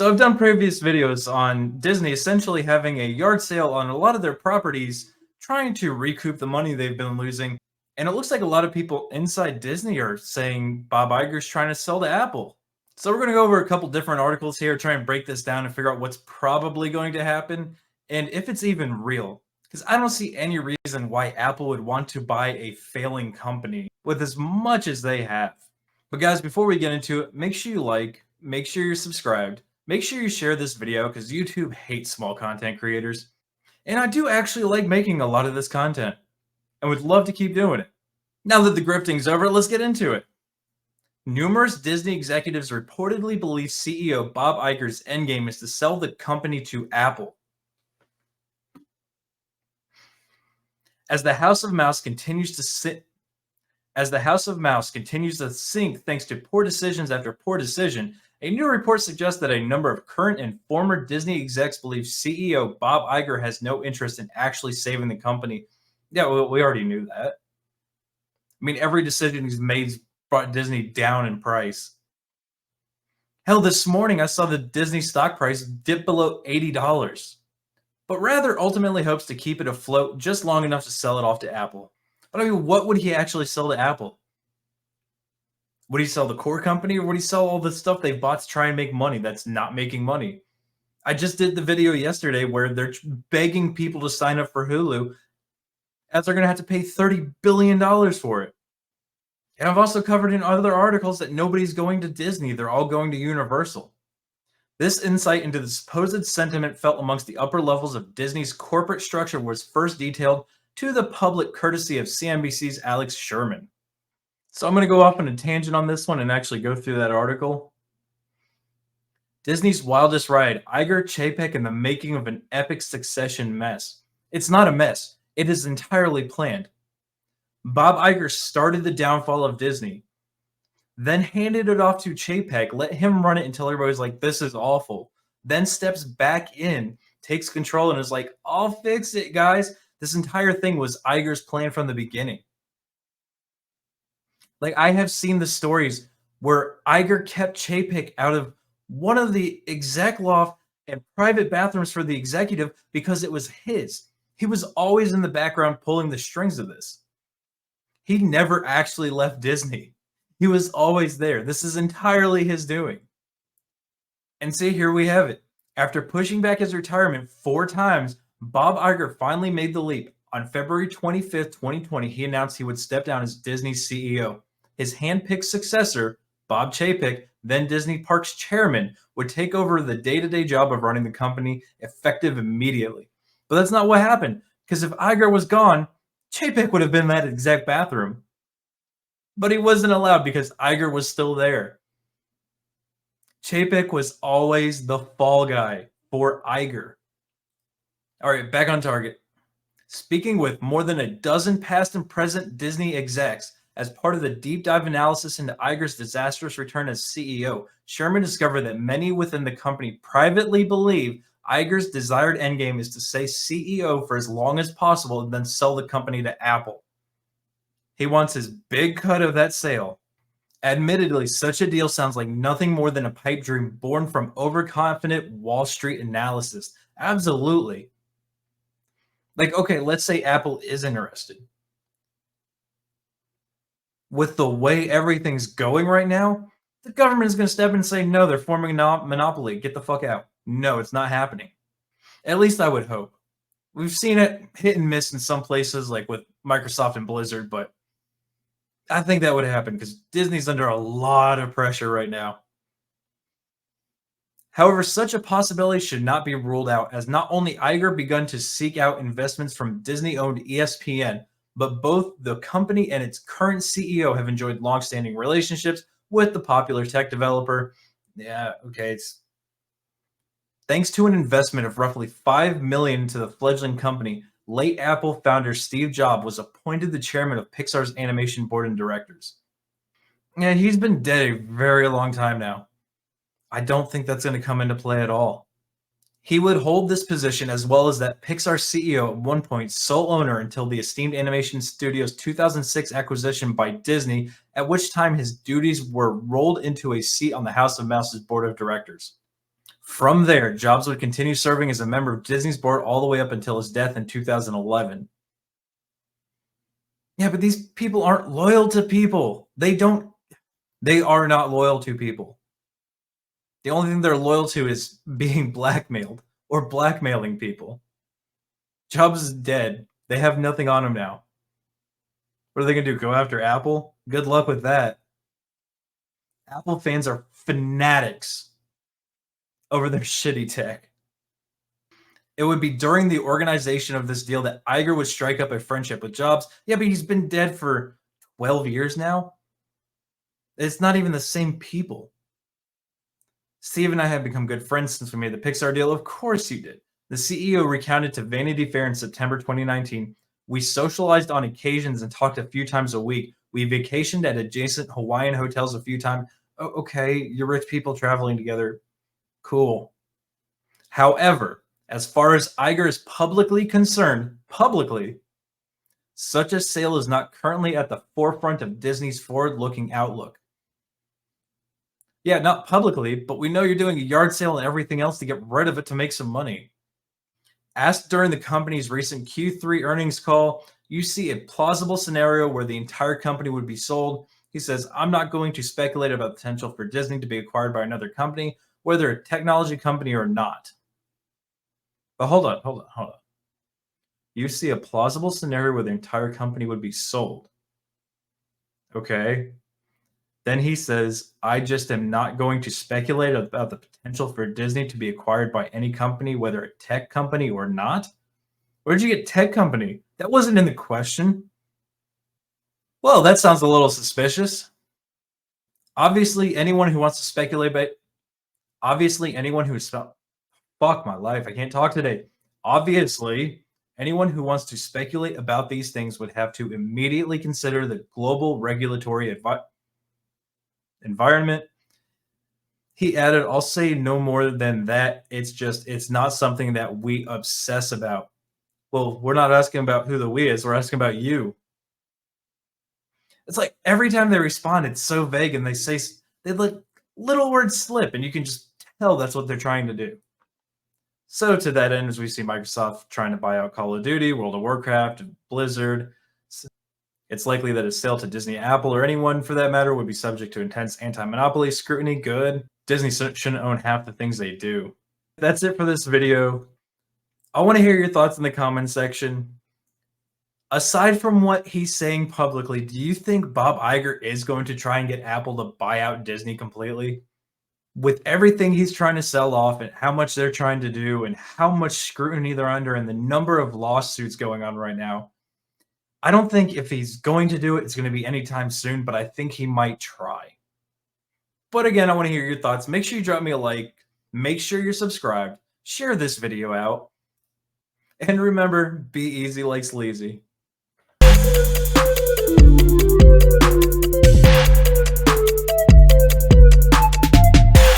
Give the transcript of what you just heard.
So I've done previous videos on Disney essentially having a yard sale on a lot of their properties, trying to recoup the money they've been losing. And it looks like a lot of people inside Disney are saying Bob Iger's trying to sell to Apple. So we're going to go over a couple different articles here, try and break this down and figure out what's probably going to happen and if it's even real. Because I don't see any reason why Apple would want to buy a failing company with as much as they have. But guys, before we get into it, make sure you like, make sure you're subscribed, make sure you share this video because YouTube hates small content creators. And I do actually like making a lot of this content and would love to keep doing it. Now that the grifting's over, let's get into it. Numerous Disney executives reportedly believe CEO Bob Iger's endgame is to sell the company to Apple. As the House of Mouse continues to sink thanks to poor decisions after poor decision, a new report suggests that a number of current and former Disney execs believe CEO Bob Iger has no interest in actually saving the company. Yeah, we already knew that. I mean, every decision he's made brought Disney down in price. Hell, this morning I saw the Disney stock price dip below $80, but rather ultimately hopes to keep it afloat just long enough to sell it off to Apple. But I mean, what would he actually sell to Apple? Would he sell the core company, or would he sell all the stuff they bought to try and make money that's not making money? I just did the video yesterday where they're begging people to sign up for Hulu as they're going to have to pay $30 billion for it. And I've also covered in other articles that nobody's going to Disney. They're all going to Universal. This insight into the supposed sentiment felt amongst the upper levels of Disney's corporate structure was first detailed to the public courtesy of CNBC's Alex Sherman. So I'm going to go off on a tangent on this one and actually go through that article. Disney's wildest ride, Iger, Chapek, and the making of an epic succession mess. It's not a mess. It is entirely planned. Bob Iger started the downfall of Disney, then handed it off to Chapek, let him run it until everybody's like, this is awful. Then steps back in, takes control, and is like, I'll fix it, guys. This entire thing was Iger's plan from the beginning. Like, I have seen the stories where Iger kept Chapek out of one of the exec loft and private bathrooms for the executive because it was his. He was always in the background pulling the strings of this. He never actually left Disney. He was always there. This is entirely his doing. And see, here we have it. After pushing back his retirement 4 times, Bob Iger finally made the leap. On February 25th, 2020, he announced he would step down as Disney's CEO. His hand-picked successor, Bob Chapek, then Disney Parks chairman, would take over the day-to-day job of running the company effective immediately. But that's not what happened, because if Iger was gone, Chapek would have been in that exact bathroom. But he wasn't allowed because Iger was still there. Chapek was always the fall guy for Iger. All right, back on target. Speaking with more than a dozen past and present Disney execs as part of the deep dive analysis into Iger's disastrous return as CEO, Sherman discovered that many within the company privately believe Iger's desired endgame is to stay CEO for as long as possible and then sell the company to Apple. He wants his big cut of that sale. Admittedly, such a deal sounds like nothing more than a pipe dream born from overconfident Wall Street analysis. Absolutely. Like, okay, let's say Apple is interested. With the way everything's going right now, the government is going to step in and say, no, they're forming a monopoly. Get the fuck out. No, it's not happening. At least I would hope. We've seen it hit and miss in some places, like with Microsoft and Blizzard, but I think that would happen because Disney's under a lot of pressure right now. However, such a possibility should not be ruled out, as not only Iger begun to seek out investments from Disney-owned ESPN, but both the company and its current CEO have enjoyed long-standing relationships with the popular tech developer. Yeah, okay, thanks to an investment of roughly $5 million into the fledgling company, late Apple founder Steve Jobs was appointed the chairman of Pixar's animation board of directors. Yeah, he's been dead a very long time now. I don't think that's going to come into play at all. He would hold this position as well as that Pixar CEO at one point, sole owner until the esteemed animation studio's 2006 acquisition by Disney, at which time his duties were rolled into a seat on the House of Mouse's board of directors. From there, Jobs would continue serving as a member of Disney's board all the way up until his death in 2011. Yeah, but these people aren't loyal to people. They are not loyal to people. The only thing they're loyal to is being blackmailed or blackmailing people. Jobs is dead. They have nothing on him now. What are they going to do? Go after Apple? Good luck with that. Apple fans are fanatics over their shitty tech. It would be during the organization of this deal that Iger would strike up a friendship with Jobs. Yeah, but he's been dead for 12 years now. It's not even the same people. Steve and I have become good friends since we made the Pixar deal. Of course you did. The CEO recounted to Vanity Fair in September 2019. We socialized on occasions and talked a few times a week. We vacationed at adjacent Hawaiian hotels a few times. Oh, okay, you're rich people traveling together. Cool. However, as far as Iger is publicly concerned, such a sale is not currently at the forefront of Disney's forward-looking outlook. Yeah, not publicly, but we know you're doing a yard sale and everything else to get rid of it to make some money. Asked during the company's recent Q3 earnings call, you see a plausible scenario where the entire company would be sold. He says, I'm not going to speculate about the potential for Disney to be acquired by another company, whether a technology company or not. But hold on. You see a plausible scenario where the entire company would be sold. Okay. Then he says, I just am not going to speculate about the potential for Disney to be acquired by any company, whether a tech company or not. Where'd you get tech company? That wasn't in the question. Well, that sounds a little suspicious. Obviously, anyone who wants to speculate about fuck my life, I can't talk today. Obviously, anyone who wants to speculate about these things would have to immediately consider the global regulatory environment. He added, I'll say no more than that. It's not something that we obsess about. Well, we're not asking about who the we is. We're asking about you. It's like every time they respond, it's so vague and they let little words slip and you can just tell that's what they're trying to do. So to that end, as we see Microsoft trying to buy out Call of Duty, World of Warcraft, and Blizzard, it's likely that a sale to Disney, Apple, or anyone for that matter would be subject to intense anti-monopoly scrutiny. Good. Disney shouldn't own half the things they do. That's it for this video. I want to hear your thoughts in the comment section. Aside from what he's saying publicly, do you think Bob Iger is going to try and get Apple to buy out Disney completely? With everything he's trying to sell off and how much they're trying to do and how much scrutiny they're under and the number of lawsuits going on right now, I don't think if he's going to do it, it's going to be anytime soon, but I think he might try. But again, I want to hear your thoughts. Make sure you drop me a like. Make sure you're subscribed. Share this video out. And remember, be easy like sleazy.